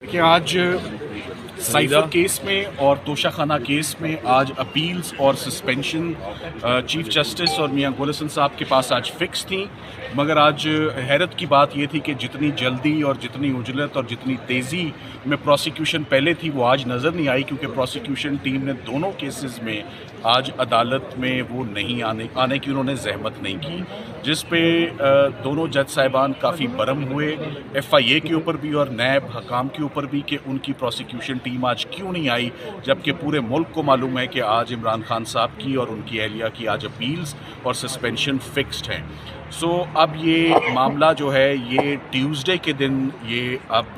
कि आज cipher case में और तोशाखाना केस में आज अपील्स और सस्पेंशन चीफ जस्टिस और मियां गुल हसन साहब के पास आज फिक्स थी, मगर आज हैरत की बात ये थी कि जितनी जल्दी और जितनी उजलत और जितनी तेज़ी में प्रोसिक्यूशन पहले थी वो आज नज़र नहीं आई, क्योंकि प्रोसिक्यूशन टीम ने दोनों केसेस में आज अदालत में वो नहीं आने की उन्होंने जहमत नहीं की, जिस पे दोनों जज साहिबान काफ़ी बरम हुए FIA के ऊपर भी और नैब हकाम के ऊपर भी कि उनकी प्रोसिक्यूशन टीम आज क्यों नहीं आई, जबकि पूरे मुल्क को मालूम है कि आज इमरान खान साहब की और उनकी अहलिया की आज अपील्स और सस्पेंशन फिक्स्ड हैं। सो अब ये मामला जो है ये ट्यूसडे के दिन ये अब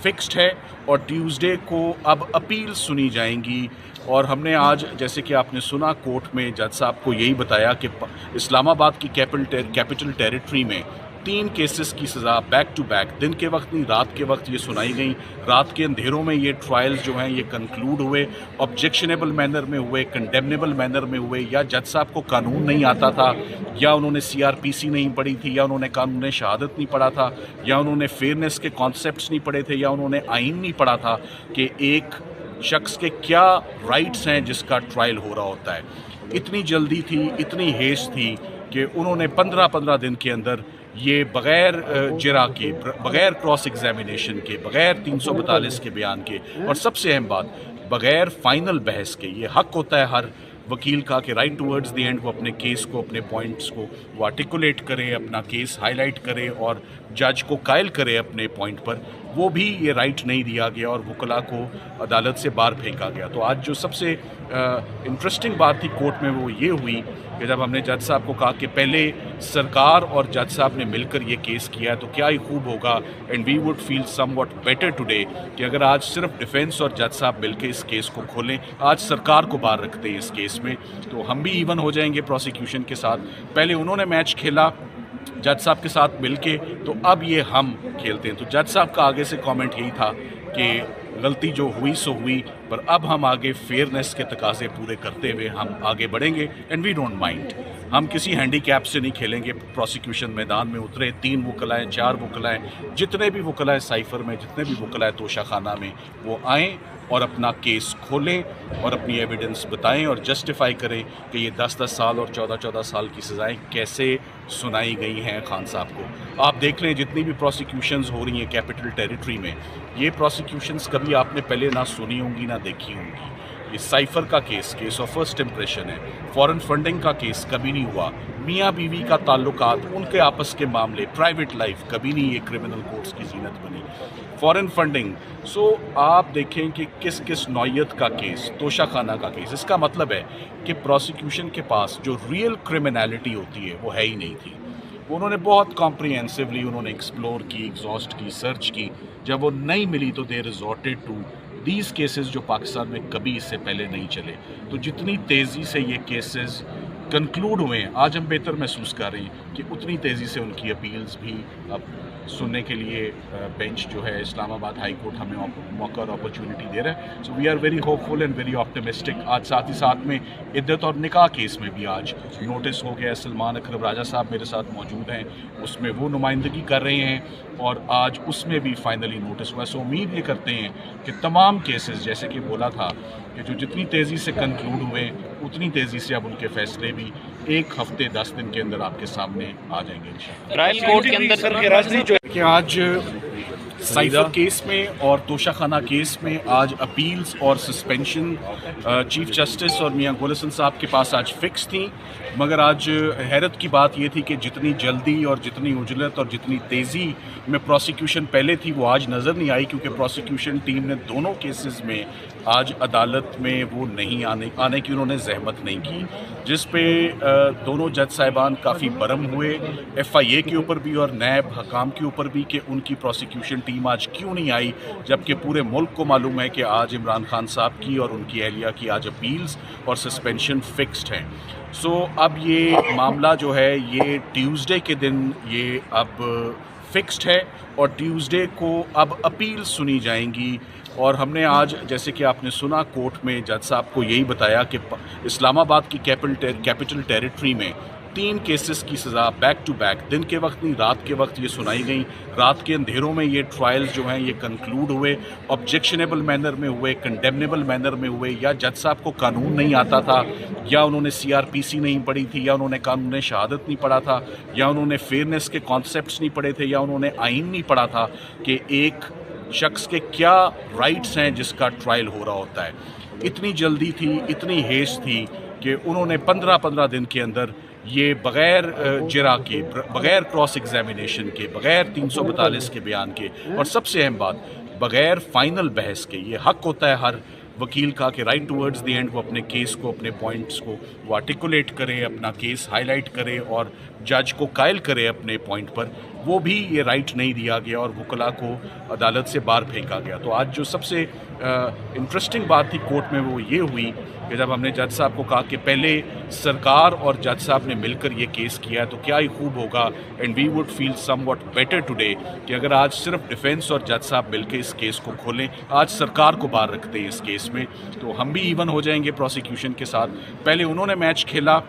फिक्स्ड है और ट्यूसडे को अब अपील सुनी जाएंगी। और हमने आज, जैसे कि आपने सुना, कोर्ट में जज साहब को यही बताया कि इस्लामाबाद की कैपिटल टेरिटरी में 3 केसेस की सज़ा बैक टू बैक, दिन के वक्त नहीं रात के वक्त ये सुनाई गई। रात के अंधेरों में ये ट्रायल्स जो हैं ये कंक्लूड हुए, ऑब्जेक्शनेबल मैनर में हुए, कंडेमनेबल मैनर में हुए। या जज साहब को कानून नहीं आता था, या उन्होंने CRPC नहीं पढ़ी थी, या उन्होंने कानून शहादत नहीं पढ़ा था, या उन्होंने फेयरनेस के कॉन्सेप्ट्स नहीं पढ़े थे, या उन्होंने आइन नहीं पढ़ा था कि एक शख्स के क्या राइट्स हैं जिसका ट्रायल हो रहा होता है। इतनी जल्दी थी, इतनी हेस्ट थी कि उन्होंने 15 दिन के अंदर ये बग़ैर जिरा के, बग़ैर क्रॉस एग्जामिनेशन के, बग़ैर 342 के बयान के, और सबसे अहम बात बग़ैर फ़ाइनल बहस के, ये हक़ होता है हर वकील का कि राइट टूवर्ड्स द एंड वो अपने केस को, अपने पॉइंट्स को वो आर्टिकुलेट करे, अपना केस हाईलाइट करे और जज को कायल करे अपने पॉइंट पर। वो भी ये राइट नहीं दिया गया और वकला को अदालत से बाहर फेंका गया। तो आज जो सबसे इंटरेस्टिंग बात थी कोर्ट में वो ये हुई कि जब हमने जज साहब को कहा कि पहले सरकार और जज साहब ने मिलकर ये केस किया है तो क्या ही खूब होगा, and we would feel somewhat better today कि अगर आज सिर्फ डिफेंस और जज साहब मिलकर इस केस को खोलें, आज सरकार को बाहर रखते हैं इस केस में, तो हम भी इवन हो जाएंगे प्रोसिक्यूशन के साथ। पहले उन्होंने मैच खेला जज साहब के साथ मिलके, तो अब ये हम खेलते हैं। तो जज साहब का आगे से कमेंट यही था कि गलती जो हुई सो हुई, पर अब हम आगे फेयरनेस के तकाजे पूरे करते हुए हम आगे बढ़ेंगे, एंड वी डोंट माइंड। हम किसी हैंडीकैप से नहीं खेलेंगे। प्रोसिक्यूशन मैदान में उतरे, 3 वकलाएँ 4 वकलाएँ, जितने भी वकलाएँ साइफर में, जितने भी वकलाएँ तोशाखाना में, वो आएँ और अपना केस खोलें और अपनी एविडेंस बताएं और जस्टिफाई करें कि ये 10-10 साल और 14-14 साल की सज़ाएं कैसे सुनाई गई हैं खान साहब को। आप देख लें जितनी भी प्रोसिक्यूशंस हो रही हैं कैपिटल टेरिटरी में, ये प्रोसिक्यूशंस कभी आपने पहले ना सुनी होंगी ना देखी होंगी। ये साइफर का केस ऑफ फर्स्ट इम्प्रेशन है। फॉरेन फंडिंग का केस कभी नहीं हुआ। मियाँ बीवी का ताल्लुकात, उनके आपस के मामले, प्राइवेट लाइफ, कभी नहीं ये क्रिमिनल कोर्ट्स की जीनत बनी। फॉरेन फंडिंग, सो आप देखें कि किस किस नौयत का केस, तोशाखाना का केस। इसका मतलब है कि प्रोसिक्यूशन के पास जो रियल क्रिमिनलिटी होती है वो है ही नहीं थी। उन्होंने बहुत कॉम्प्रिहेंसिवली उन्होंने एक्सप्लोर की, एग्जॉस्ट की, सर्च की। जब वो नहीं मिली तो दे रिजॉर्टेड टू दीज केसेस जो पाकिस्तान में कभी इससे पहले नहीं चले। तो जितनी तेज़ी से ये केसेस कंक्लूड हुए हैं, आज हम बेहतर महसूस कर रहे हैं कि उतनी तेज़ी से उनकी अपील्स भी अब सुनने के लिए बेंच जो है इस्लामाबाद हाई कोर्ट हमें मौका और अपॉर्चुनिटी दे रहा है। So we are very hopeful and very optimistic. आज साथ ही साथ में इद्दत और निकाह केस में भी आज नोटिस हो गया। सलमान अकरम राजा साहब मेरे साथ मौजूद हैं, उसमें वो नुमाइंदगी कर रहे हैं और आज उसमें भी फाइनली नोटिस हुआ। सो उम्मीद ये करते हैं कि तमाम केसेस, जैसे कि बोला था कि जो जितनी तेज़ी से कंक्लूड हुए उतनी तेज़ी से अब उनके फैसले भी 1 हफ्ते 10 दिन के अंदर आपके सामने आ जाएंगे इंशाअल्लाह। ट्रायल कोर्ट के अंदर कि आज साइफर केस में और तोशाखाना केस में आज अपील्स और सस्पेंशन चीफ जस्टिस और मियां गुल हसन साहब के पास आज फिक्स थी, मगर आज हैरत की बात ये थी कि जितनी जल्दी और जितनी उजलत और जितनी तेज़ी में प्रोसिक्यूशन पहले थी वो आज नज़र नहीं आई, क्योंकि प्रोसिक्यूशन टीम ने दोनों केसेस में आज अदालत में वो नहीं आने की उन्होंने जहमत नहीं की, जिस पे दोनों जज साहिबान काफ़ी बरम हुए FIA के ऊपर भी और नैब हकाम के ऊपर भी कि उनकी प्रोसिक्यूशन टीम आज क्यों नहीं आई, जबकि पूरे मुल्क को मालूम है कि आज इमरान खान साहब की और उनकी अहलिया की आज अपील्स और सस्पेंशन फिक्स्ड हैं। सो अब ये मामला जो है ये ट्यूसडे के दिन ये अब फिक्स्ड है और ट्यूसडे को अब अपील सुनी जाएंगी। और हमने आज, जैसे कि आपने सुना, कोर्ट में जज साहब को यही बताया कि इस्लामाबाद की कैपिटल टेरिटरी में 3 کیسز کی سزا بیک ٹو بیک، دن کے وقت نہیں رات کے وقت یہ سنائی گئیں. رات کے اندھیروں میں یہ ٹرائلز جو ہیں یہ کنکلوڈ ہوئے، آبجیکشنیبل مینر میں ہوئے، کنڈیمنیبل مینر میں ہوئے. یا جج صاحب کو قانون نہیں آتا تھا، یا انہوں نے CRPC نہیں پڑھی تھی، یا انہوں نے قانون شہادت نہیں پڑھا تھا، یا انہوں نے فیئرنیس کے کانسیپٹس نہیں پڑھے تھے، یا انہوں نے آئین نہیں پڑھا تھا کہ ایک شخص کے کیا رائٹس ہیں جس کا ٹرائل ہو رہا ہوتا ہے. اتنی جلدی تھی، اتنی ہیسٹ تھی کہ انہوں نے 15 دن کے اندر یہ بغیر جرا کے، بغیر کراس ایگزامینیشن کے، بغیر 342 کے بیان کے، اور سب سے اہم بات بغیر فائنل بحث کے. یہ حق ہوتا ہے ہر وکیل کا کہ رائٹ ٹورڈز دی اینڈ وہ اپنے کیس کو، اپنے پوائنٹس کو وہ آرٹیکولیٹ کرے، اپنا کیس ہائی لائٹ کرے اور جج کو قائل کرے اپنے پوائنٹ پر. وہ بھی یہ رائٹ نہیں دیا گیا اور وکلاء کو عدالت سے باہر پھینکا گیا. تو آج جو سب سے انٹرسٹنگ بات تھی کورٹ میں وہ یہ ہوئی کہ جب ہم نے جج صاحب کو کہا کہ پہلے سرکار اور جج صاحب نے مل کر یہ کیس کیا ہے تو کیا ہی خوب ہوگا، and we would feel somewhat better today کہ اگر آج صرف ڈیفینس اور جج صاحب مل کے اس کیس کو کھولیں، آج سرکار کو باہر رکھتے ہیں اس کیس میں، تو ہم بھی ایون ہو جائیں گے پروسیکیوشن کے ساتھ. پہلے انہوں نے میچ کھیلا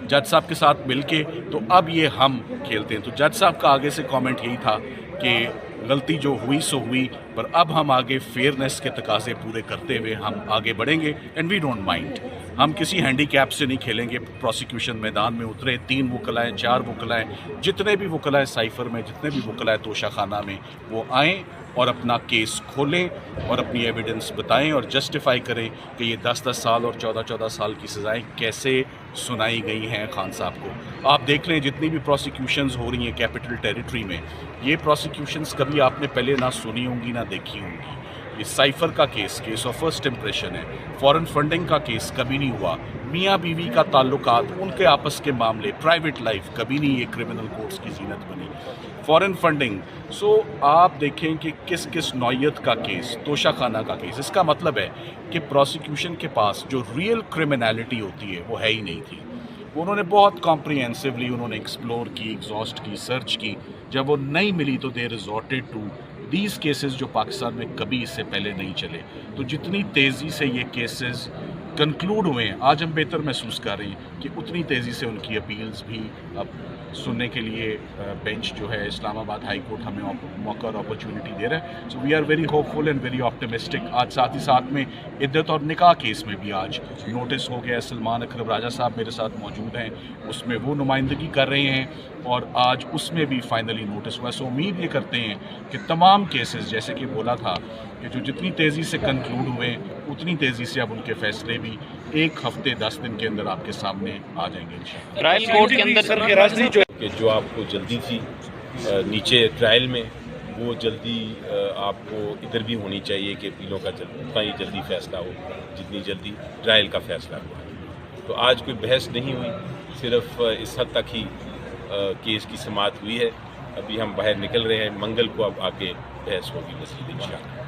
جج صاحب کے ساتھ مل کے، تو اب یہ ہم کھیلتے ہیں. تو جج صاحب کا آگے سے کامنٹ یہی تھا کہ غلطی جو ہوئی سو ہوئی، پر اب ہم آگے فیئرنیس کے تقاضے پورے کرتے ہوئے ہم آگے بڑھیں گے، اینڈ وی ڈونٹ مائنڈ. ہم کسی ہینڈی کیپ سے نہیں کھیلیں گے. پروسیکیوشن میدان میں اترے، 3 وکلاء ہیں، 4 وکلاء ہیں، جتنے بھی وکلاء سائفر میں، جتنے بھی وکلاء توشہ خانہ میں، وہ آئیں اور اپنا کیس کھولیں اور اپنی ایویڈنس بتائیں اور جسٹیفائی کریں کہ یہ 10 سال اور 14 سال کی سزائیں کیسے سنائی گئی ہیں خان صاحب کو. آپ دیکھ لیں جتنی بھی پروسیکیوشنز ہو رہی ہیں کیپٹل ٹیریٹری میں، یہ پروسیکیوشنز کبھی آپ نے پہلے نہ سنی ہوں گی نہ دیکھی ہوں گی. یہ سائفر کا کیس آف فرسٹ امپریشن ہے. فورن فنڈنگ کا کیس کبھی نہیں ہوا. میاں بیوی کا تعلقات، ان کے آپس کے معاملے، پرائیویٹ لائف، کبھی نہیں یہ کرمنل کورٹس کی زینت بنی. فورن فنڈنگ، سو آپ دیکھیں کہ کس نوعیت کا کیس، توشہ خانہ کا کیس. اس کا مطلب ہے کہ پروسیکیوشن کے پاس جو ریئل کرمنالٹی ہوتی ہے وہ ہے ہی نہیں تھی. انہوں نے بہت کمپریہنسولی انہوں نے ایکسپلور کی، ایگزاسٹ کی، سرچ کی. جب وہ نہیں ملی تو دے ریزورٹڈ ٹو دیز کیسز جو پاکستان میں کبھی اس سے پہلے نہیں چلے. تو جتنی تیزی سے یہ کیسز کنکلوڈ ہوئے ہیں، آج ہم بہتر محسوس کر رہے ہیں کہ اتنی تیزی سے ان کی اپیلز بھی اب سننے کے لیے بینچ جو ہے اسلام آباد ہائی کورٹ ہمیں موقع اور اپرچونٹی دے رہا ہے. So we are very hopeful and very optimistic. آج ساتھ ہی ساتھ میں عدت اور نکاح کیس میں بھی آج نوٹس ہو گیا. سلمان اکرم راجہ صاحب میرے ساتھ موجود ہیں، اس میں وہ نمائندگی کر رہے ہیں اور آج اس میں بھی فائنلی نوٹس ہوا. سو امید یہ کرتے ہیں کہ تمام کیسز جیسے کہ بولا تھا کہ جو جتنی تیزی سے کنکلوڈ ہوئے اتنی تیزی سے اب ان کے فیصلے بھی 1 ہفتے 10 دن کے اندر آپ کے سامنے آ جائیں گے انشاءاللہ. ٹرائل کورٹ کے اندر کہ جو آپ کو جلدی تھی نیچے ٹرائل میں، وہ جلدی آپ کو ادھر بھی ہونی چاہیے کہ اپیلوں کا اتنا ہی جلدی فیصلہ ہو جتنی جلدی ٹرائل کا فیصلہ ہوا. تو آج کوئی بحث نہیں ہوئی، صرف اس حد تک ہی کیس کی سماعت ہوئی ہے. ابھی ہم باہر نکل رہے ہیں، منگل کو اب آ کے بحث ہوگی مزید انشاءاللہ.